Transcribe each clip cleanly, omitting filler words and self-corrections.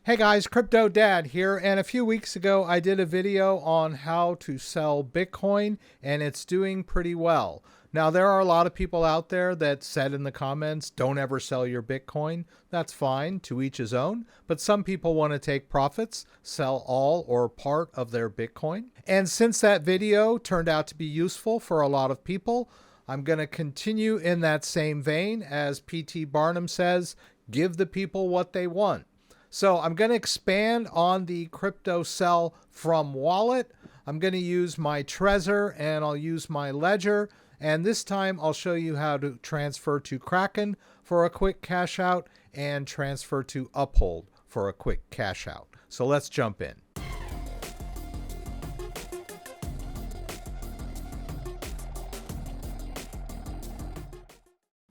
Hey guys, Cryptodad here, and a few weeks ago I did a video on how to sell Bitcoin, and it's doing pretty well. Now, there are a lot of people out there that said in the comments, don't ever sell your Bitcoin. That's fine, to each his own, but some people want to take profits, sell all or part of their Bitcoin. And since that video turned out to be useful for a lot of people, I'm going to continue in that same vein. As P.T. Barnum says, give the people what they want. So I'm going to expand on the crypto sell from wallet. I'm going to use my Trezor and I'll use my Ledger. And this time I'll show you how to transfer to Kraken for a quick cash out and transfer to Uphold for a quick cash out. So let's jump in.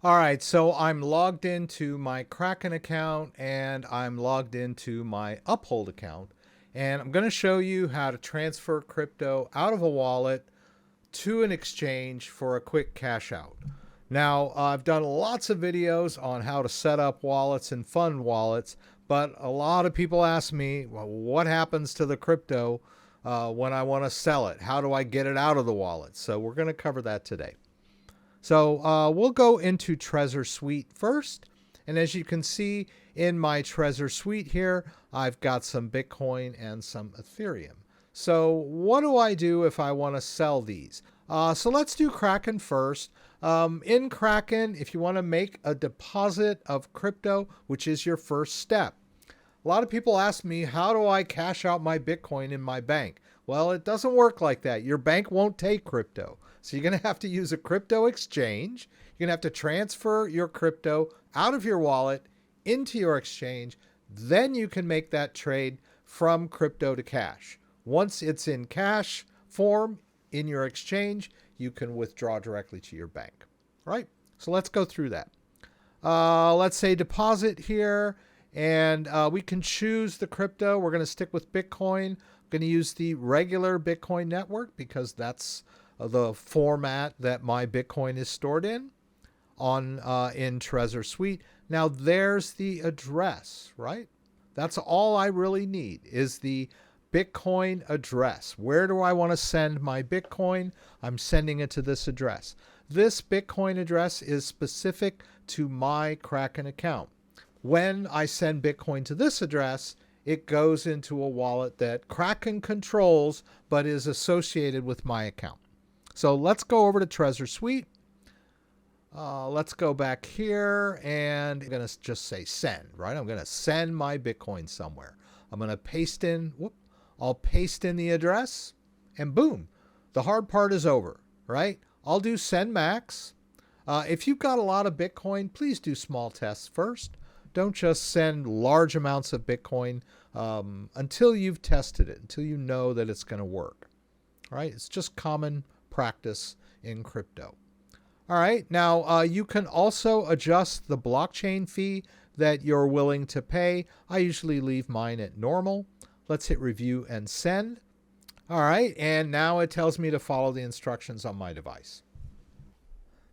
All right, so I'm logged into my Kraken account and I'm logged into my Uphold account. And I'm going to show you how to transfer crypto out of a wallet to an exchange for a quick cash out. Now, I've done lots of videos on how to set up wallets and fund wallets, but a lot of people ask me, well, what happens to the crypto when I want to sell it? How do I get it out of the wallet? So we're going to cover that today. So we'll go into Trezor Suite first. And as you can see in my Trezor Suite here, I've got some Bitcoin and some Ethereum. So what do I do if I want to sell these? So let's do Kraken first. In Kraken, if you want to make a deposit of crypto, which is your first step. A lot of people ask me, how do I cash out my Bitcoin in my bank? Well, it doesn't work like that. Your bank won't take crypto. So you're going to have to use a crypto exchange. You're going to have to transfer your crypto out of your wallet into your exchange. Then you can make that trade from crypto to cash. Once it's in cash form in your exchange, you can withdraw directly to your bank. All right? So let's go through that. Let's say deposit here, and we can choose the crypto. We're going to stick with Bitcoin. I'm going to use the regular Bitcoin network because that's the format that my Bitcoin is stored in Trezor Suite. Now there's the address, right? That's all I really need is the Bitcoin address. Where do I want to send my Bitcoin? I'm sending it to this address. This Bitcoin address is specific to my Kraken account. When I send Bitcoin to this address, it goes into a wallet that Kraken controls but is associated with my account. So let's go over to Trezor Suite. Let's go back here and I'm going to just say send, right? I'm going to send my Bitcoin somewhere. I'm going to paste in, I'll paste in the address and boom, the hard part is over, right? I'll do send max. If you've got a lot of Bitcoin, please do small tests first. Don't just send large amounts of Bitcoin until you've tested it, until you know that it's going to work, all right? It's just common practice in crypto. All right, now you can also adjust the blockchain fee that you're willing to pay. I usually leave mine at normal. Let's hit review and send. All right, and now it tells me to follow the instructions on my device.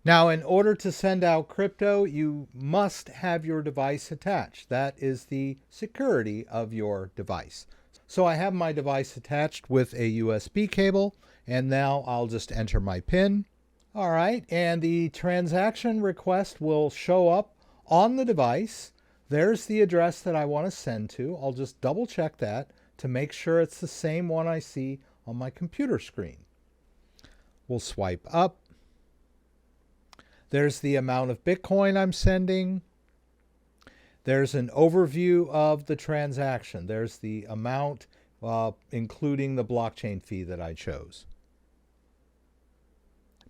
Now, in order to send out crypto, you must have your device attached. That is the security of your device. So I have my device attached with a USB cable, and now I'll just enter my PIN. All right, and the transaction request will show up on the device. There's the address that I want to send to. I'll just double check that to make sure it's the same one I see on my computer screen. We'll swipe up. There's the amount of Bitcoin I'm sending. There's an overview of the transaction. There's the amount, including the blockchain fee that I chose.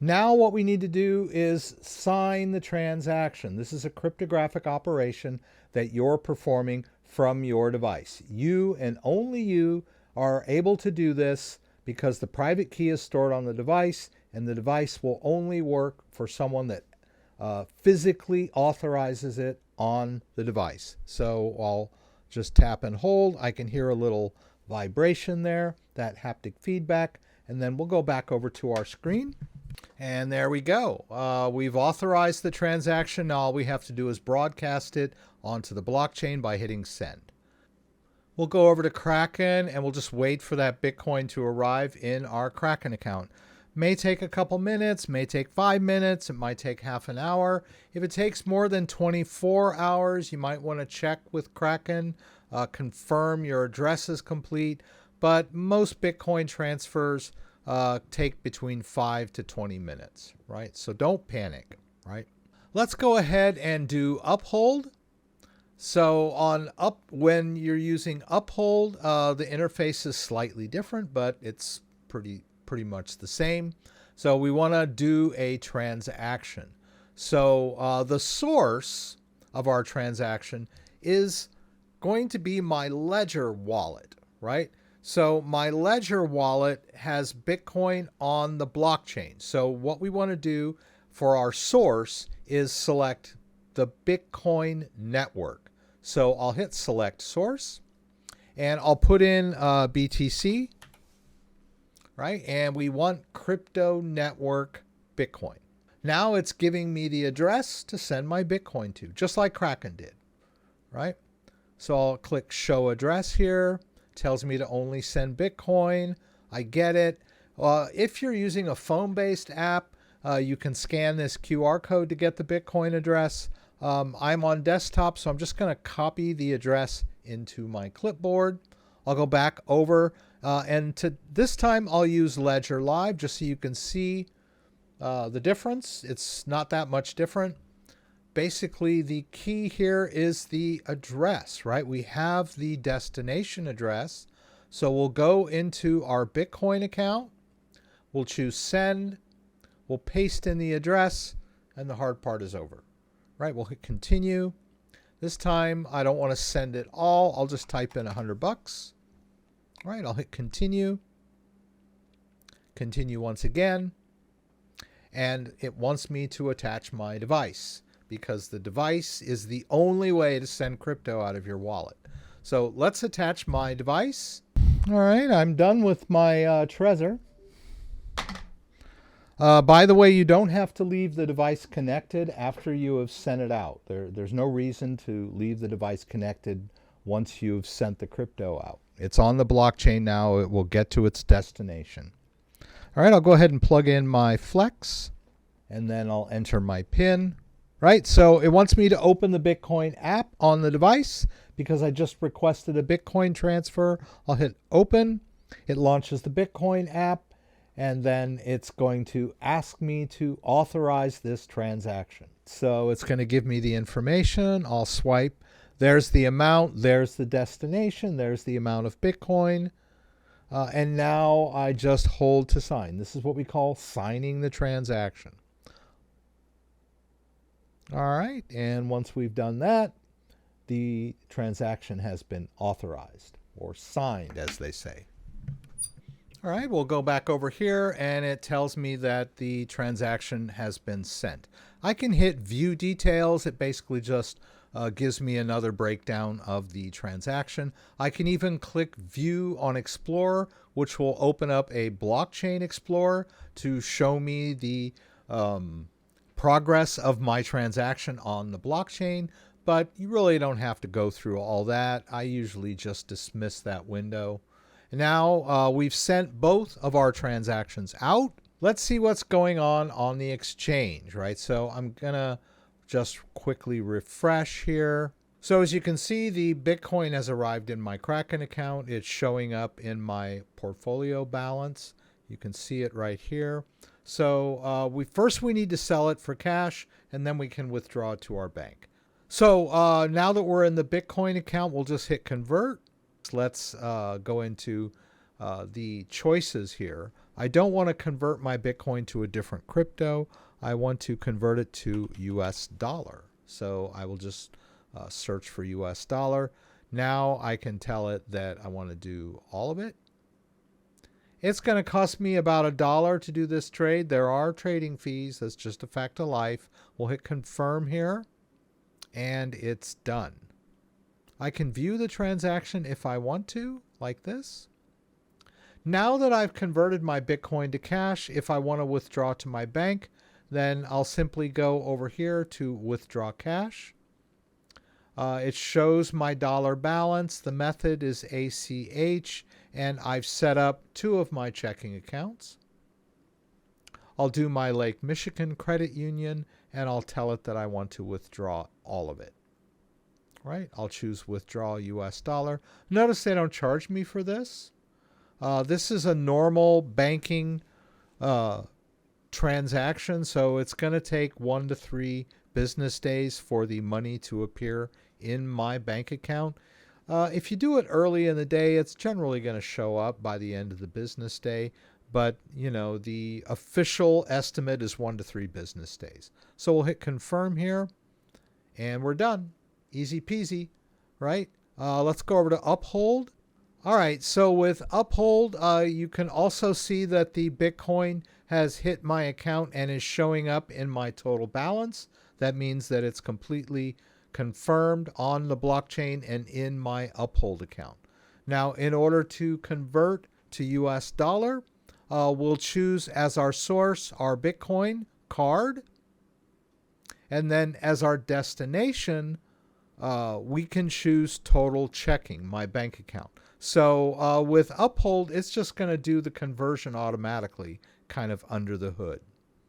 Now what we need to do is sign the transaction. This is a cryptographic operation that you're performing from your device. You and only you are able to do this because the private key is stored on the device, and the device will only work for someone that physically authorizes it on the device. So I'll just tap and hold. I can hear a little vibration there, that haptic feedback, and then we'll go back over to our screen. And there we go. We've authorized the transaction. Now all we have to do is broadcast it onto the blockchain by hitting send. We'll go over to Kraken and we'll just wait for that Bitcoin to arrive in our Kraken account. May take a couple minutes, may take 5 minutes, it might take half an hour. If it takes more than 24 hours, you might want to check with Kraken, confirm your address is complete. But most Bitcoin transfers take between 5 to 20 minutes, right? So don't panic, right? Let's go ahead and do Uphold. So when you're using Uphold, the interface is slightly different, but it's pretty much the same. So we want to do a transaction. So the source of our transaction is going to be my Ledger wallet, right? So my Ledger wallet has Bitcoin on the blockchain. So what we want to do for our source is select the Bitcoin network. So I'll hit select source and I'll put in BTC, right? And we want crypto network Bitcoin. Now it's giving me the address to send my Bitcoin to, just like Kraken did, right? So I'll click show address here. Tells me to only send Bitcoin. I get it. If you're using a phone-based app, you can scan this QR code to get the Bitcoin address. I'm on desktop, so I'm just going to copy the address into my clipboard. I'll go back over, and this time I'll use Ledger Live just so you can see the difference. It's not that much different. Basically, the key here is the address, right? We have the destination address. So we'll go into our Bitcoin account. We'll choose send. We'll paste in the address, and the hard part is over, right? We'll hit continue. This time, I don't want to send it all. I'll just type in $100. All right, I'll hit continue. Continue once again. And it wants me to attach my device, because the device is the only way to send crypto out of your wallet. So let's attach my device. All right, I'm done with my Trezor. By the way, you don't have to leave the device connected after you have sent it out. There's no reason to leave the device connected once you've sent the crypto out. It's on the blockchain now. It will get to its destination. All right, I'll go ahead and plug in my Flex, and then I'll enter my PIN. Right, so it wants me to open the Bitcoin app on the device because I just requested a Bitcoin transfer. I'll hit open. It launches the Bitcoin app, and then it's going to ask me to authorize this transaction. So it's going to give me the information. I'll swipe. There's the amount. There's the destination. There's the amount of Bitcoin. And now I just hold to sign. This is what we call signing the transaction. All right, and once we've done that, the transaction has been authorized, or signed, as they say. All right, we'll go back over here, and it tells me that the transaction has been sent. I can hit view details. It basically just gives me another breakdown of the transaction. I can even click view on Explorer, which will open up a blockchain explorer to show me the progress of my transaction on the blockchain, but you really don't have to go through all that. I usually just dismiss that window. Now we've sent both of our transactions out. Let's see what's going on the exchange, right? So I'm gonna just quickly refresh here. So as you can see, the Bitcoin has arrived in my Kraken account. It's showing up in my portfolio balance. You can see it right here. So we need to sell it for cash, and then we can withdraw it to our bank. So now that we're in the Bitcoin account, we'll just hit convert. Let's go into the choices here. I don't want to convert my Bitcoin to a different crypto. I want to convert it to US dollar. So I will just search for US dollar. Now I can tell it that I want to do all of it. It's going to cost me about $1 to do this trade. There are trading fees. That's just a fact of life. We'll hit confirm here, and it's done. I can view the transaction if I want to, like this. Now that I've converted my Bitcoin to cash, if I want to withdraw to my bank, then I'll simply go over here to withdraw cash. It shows my dollar balance. The method is ACH, and I've set up 2 of my checking accounts. I'll do my Lake Michigan Credit Union, and I'll tell it that I want to withdraw all of it. Right? I'll choose withdraw US dollar. Notice they don't charge me for this. This is a normal banking transaction, so it's going to take 1 to 3 business days for the money to appear in my bank account. If you do it early in the day, it's generally going to show up by the end of the business day. But, you know, the official estimate is 1 to 3 business days. So we'll hit confirm here, and we're done. Easy peasy, right? Let's go over to Uphold. All right, so with Uphold, you can also see that the Bitcoin has hit my account and is showing up in my total balance. That means that it's completely confirmed on the blockchain and in my Uphold account. Now, in order to convert to US dollar, we'll choose as our source our Bitcoin card. And then as our destination, we can choose total checking, my bank account. So with Uphold, it's just going to do the conversion automatically, kind of under the hood.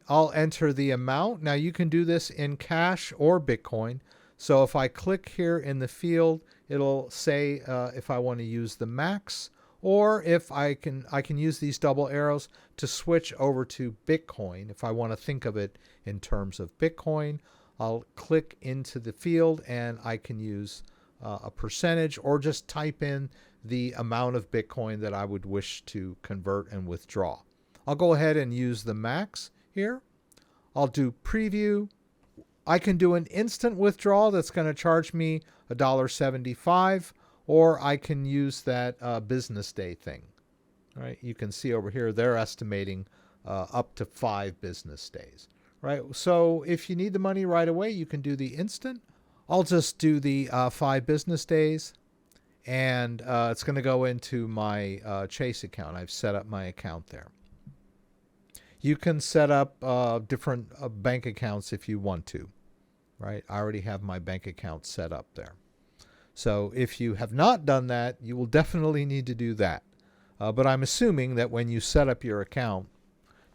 I'll enter the amount. Now you can do this in cash or Bitcoin. So if I click here in the field, it'll say if I want to use the max, or if I can use these double arrows to switch over to Bitcoin. If I want to think of it in terms of Bitcoin, I'll click into the field and I can use a percentage or just type in the amount of Bitcoin that I would wish to convert and withdraw. I'll go ahead and use the max here. I'll do preview. I can do an instant withdrawal that's going to charge me $1.75, or I can use that business day thing. All right, you can see over here they're estimating up to 5 business days. Right, so if you need the money right away, you can do the instant. I'll just do the 5 business days, and it's going to go into my Chase account. I've set up my account there. You can set up different bank accounts if you want to. Right, I already have my bank account set up there. So if you have not done that, you will definitely need to do that. But I'm assuming that when you set up your account,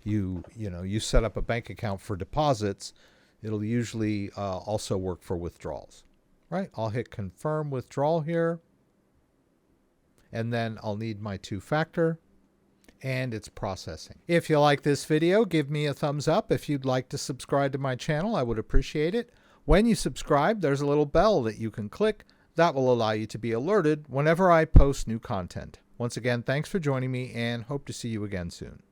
you set up a bank account for deposits, it'll usually also work for withdrawals. Right? I'll hit confirm withdrawal here, and then I'll need my 2-factor, and it's processing. If you like this video, give me a thumbs up. If you'd like to subscribe to my channel, I would appreciate it. When you subscribe, there's a little bell that you can click. That will allow you to be alerted whenever I post new content. Once again, thanks for joining me, and hope to see you again soon.